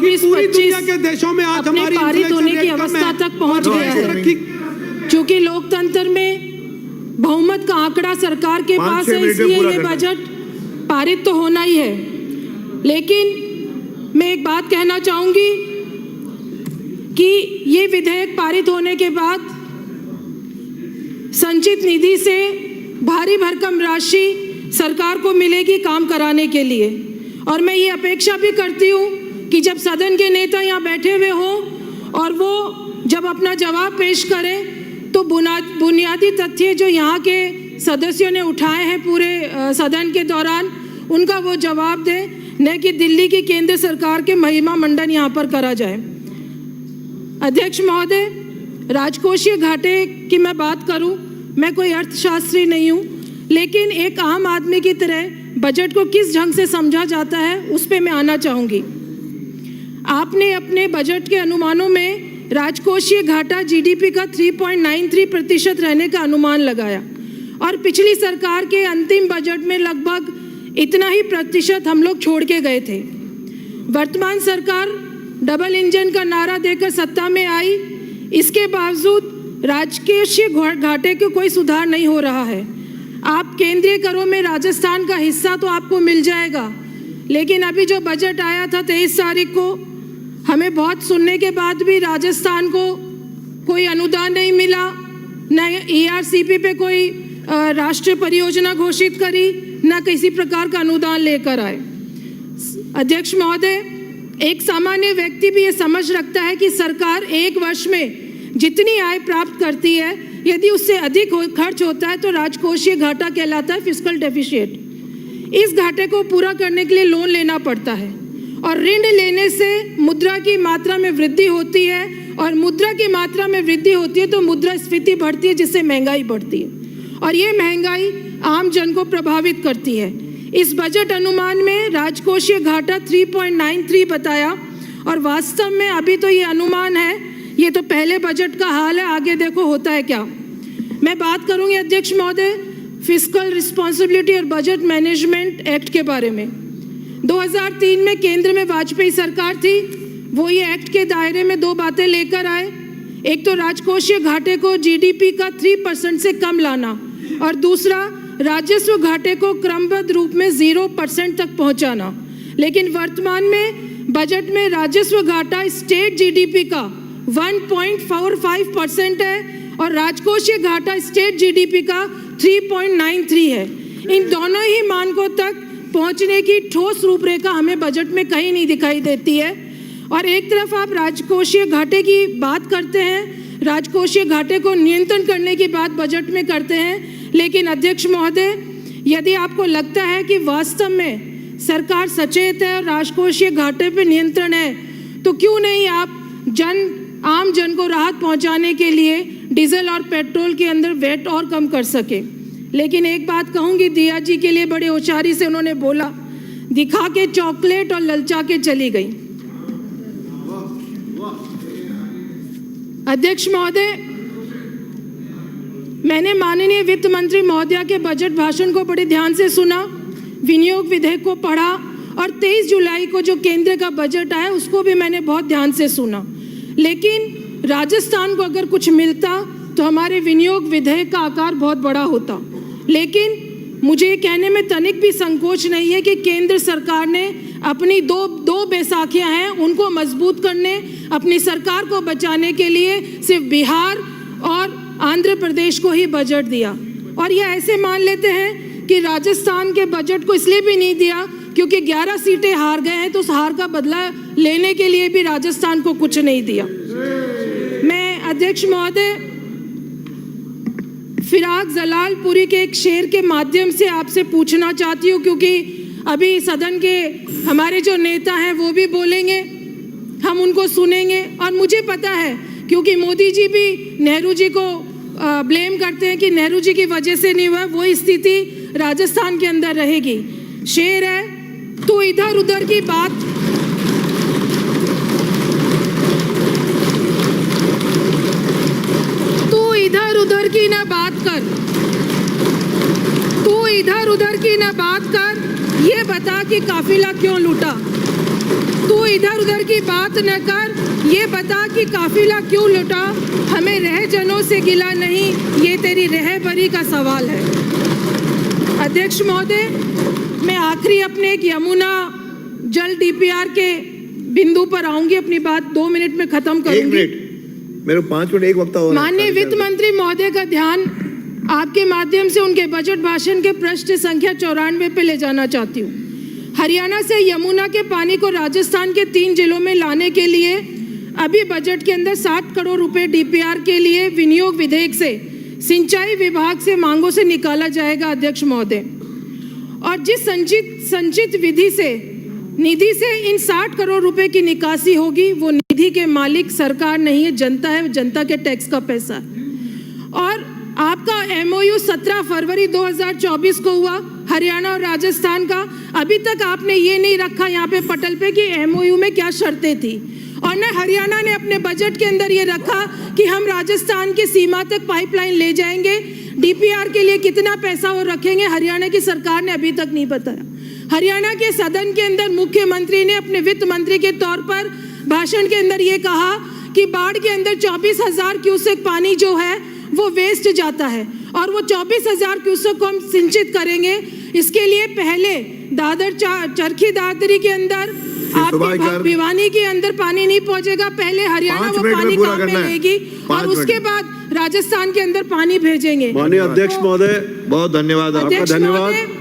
24-25 के देशों में आज अपने हमारी पारित होने की inflation rate अवस्था कम तक पहुंच गया है। क्योंकि लोकतंत्र में बहुमत का आंकड़ा सरकार के पास है, इसलिए ये बजट पारित तो होना ही है। लेकिन मैं एक बात कहना चाहूंगी कि ये विधेयक पारित होने के बाद संचित निधि से भारी भरकम राशि सरकार को मिलेगी काम कराने के लिए। और मैं ये अपेक्षा भी करती हूँ कि जब सदन के नेता यहाँ बैठे हुए हों और वो जब अपना जवाब पेश करें तो बुनियादी तथ्य जो यहाँ के सदस्यों ने उठाए हैं पूरे सदन के दौरान, उनका वो जवाब दें, न कि दिल्ली की केंद्र सरकार के महिमा मंडन यहाँ पर करा जाए। अध्यक्ष महोदय, राजकोषीय घाटे की मैं बात करूं, मैं कोई अर्थशास्त्री नहीं हूं, लेकिन एक आम आदमी की तरह बजट को किस ढंग से समझा जाता है उस पे मैं आना चाहूंगी। आपने अपने बजट के अनुमानों में राजकोषीय घाटा जीडीपी का 3.93% रहने का अनुमान लगाया और पिछली सरकार के अंतिम बजट में लगभग इतना ही प्रतिशत हम लोग छोड़ के गए थे। वर्तमान सरकार डबल इंजन का नारा देकर सत्ता में आई, इसके बावजूद राजकोषीय घाटे के कोई सुधार नहीं हो रहा है। आप केंद्रीय करों में राजस्थान का हिस्सा तो आपको मिल जाएगा, लेकिन अभी जो बजट आया था 23 तारीख को, हमें बहुत सुनने के बाद भी राजस्थान को कोई अनुदान नहीं मिला, न ERCP पे कोई राष्ट्रीय परियोजना घोषित करी, न किसी प्रकार का अनुदान लेकर आए। अध्यक्ष महोदय, एक सामान्य व्यक्ति भी ये समझ रखता है कि सरकार एक वर्ष में जितनी आय प्राप्त करती है, यदि उससे अधिक खर्च होता है तो राजकोषीय घाटा कहलाता है, फिस्कल डेफिशिएट। इस घाटे को पूरा करने के लिए लोन लेना पड़ता है और ऋण लेने से मुद्रा की मात्रा में वृद्धि होती है और मुद्रा की मात्रा में वृद्धि होती है तो मुद्रास्फीति बढ़ती है, जिससे महंगाई बढ़ती है और ये महंगाई आम जन को प्रभावित करती है। इस बजट अनुमान में राजकोषीय घाटा 3.93 बताया और वास्तव में अभी तो ये अनुमान है, ये तो पहले बजट का हाल है, आगे देखो होता है क्या। मैं बात करूंगी अध्यक्ष महोदय फिस्कल रिस्पॉन्सिबिलिटी और बजट मैनेजमेंट एक्ट के बारे में। 2003 में केंद्र में वाजपेयी सरकार थी, वो ये एक्ट के दायरे में दो बातें लेकर आए। एक तो राजकोषीय घाटे को जीडीपी का 3% से कम लाना और दूसरा राजस्व घाटे को क्रमबद्ध रूप में 0% तक पहुंचाना। लेकिन वर्तमान में बजट में राजस्व घाटा स्टेट जीडीपी का 1.45% है और राजकोषीय घाटा स्टेट जीडीपी का 3.93 है। इन दोनों ही मानकों तक पहुंचने की ठोस रूपरेखा हमें बजट में कहीं नहीं दिखाई देती है। और एक तरफ आप राजकोषीय घाटे की बात करते हैं, राजकोषीय घाटे को नियंत्रण करने की बात बजट में करते हैं, लेकिन अध्यक्ष महोदय, यदि आपको लगता है कि वास्तव में सरकार सचेत है और राजकोषीय घाटे पर नियंत्रण है, तो क्यों नहीं आप आम जन को राहत पहुंचाने के लिए डीजल और पेट्रोल के अंदर वैट और कम कर सके। लेकिन एक बात कहूंगी, दिया जी के लिए बड़े होशियारी से उन्होंने बोला, दिखा के चॉकलेट और ललचा के चली गई। अध्यक्ष महोदय, मैंने माननीय वित्त मंत्री महोदया के बजट भाषण को बड़े ध्यान से सुना, विनियोग विधेयक को पढ़ा और 23 जुलाई को जो केंद्र का बजट आया उसको भी मैंने बहुत ध्यान से सुना। लेकिन राजस्थान को अगर कुछ मिलता तो हमारे विनियोग विधेयक का आकार बहुत बड़ा होता। लेकिन मुझे ये कहने में तनिक भी संकोच नहीं है कि केंद्र सरकार ने अपनी दो बैसाखियां हैं, उनको मजबूत करने, अपनी सरकार को बचाने के लिए सिर्फ बिहार और आंध्र प्रदेश को ही बजट दिया। और ये ऐसे मान लेते हैं कि राजस्थान के बजट को इसलिए भी नहीं दिया क्योंकि 11 सीटें हार गए हैं, तो उस हार का बदला लेने के लिए भी राजस्थान को कुछ नहीं दिया। मैं अध्यक्ष महोदय फिराक जलालपुरी के एक शेर के माध्यम से आपसे पूछना चाहती हूँ, क्योंकि अभी सदन के हमारे जो नेता हैं वो भी बोलेंगे, हम उनको सुनेंगे। और मुझे पता है, क्योंकि मोदी जी भी नेहरू जी को ब्लेम करते हैं कि नेहरू जी की वजह से नहीं हुआ, वही स्थिति राजस्थान के अंदर रहेगी। शेर है, तू इधर उधर की बात इधर उधर की ना बात कर, तू इधर उधर की ना बात कर, ये बता कि काफिला क्यों लूटा। तू इधर उधर की बात न कर, ये बता कि काफिला क्यों लुटा, हमें रहजनों से गिला नहीं, ये तेरी रहबरी का सवाल है। अध्यक्ष महोदय, मैं आखिरी अपने एक यमुना जल डीपीआर के बिंदु पर आऊंगी, अपनी बात 2 मिनट में खत्म करूंगी। 1 मिनट, मेरे 5 मिनट एक वक्त और। माननीय वित्त मंत्री महोदय का ध्यान आपके माध्यम से उनके बजट भाषण के पृष्ठ संख्या 94 पे ले जाना चाहती हूँ। हरियाणा से यमुना के पानी को राजस्थान के 3 जिलों में लाने के लिए अभी बजट के अंदर 60 करोड़ रुपए डीपीआर के लिए विनियोग विधेयक से सिंचाई विभाग से मांगों से निकाला जाएगा अध्यक्ष महोदय। और जिस संचित निधि से इन 60 करोड़ रुपए की निकासी होगी, वो निधि के मालिक सरकार नहीं है, जनता है, जनता के टैक्स का पैसा है। और आपका एमओयू 17 फरवरी 2024 को हुआ हरियाणा और राजस्थान का। अभी तक आपने ये नहीं रखा यहाँ पे पटल पे कि एमओयू में क्या शर्तें थी, और न हरियाणा ने अपने बजट के अंदर ये रखा कि हम राजस्थान की सीमा तक पाइपलाइन ले जाएंगे। डीपीआर के लिए कितना पैसा वो रखेंगे, हरियाणा की सरकार ने अभी तक नहीं बताया। हरियाणा के सदन के अंदर मुख्यमंत्री ने अपने वित्त मंत्री के तौर पर भाषण के अंदर ये कहा कि बाढ़ के अंदर 24,000 क्यूसेक पानी जो है वो वेस्ट जाता है, और वो 24,000 क्यूसेक को हम सिंचित करेंगे। इसके लिए पहले दादर चरखी दादरी के अंदर, आपके भिवानी के अंदर पानी नहीं पहुंचेगा, पहले हरियाणा वो पानी काम में लेगी और उसके बाद राजस्थान के अंदर पानी भेजेंगे। माननीय अध्यक्ष महोदय, बहुत धन्यवाद, आपका धन्यवाद।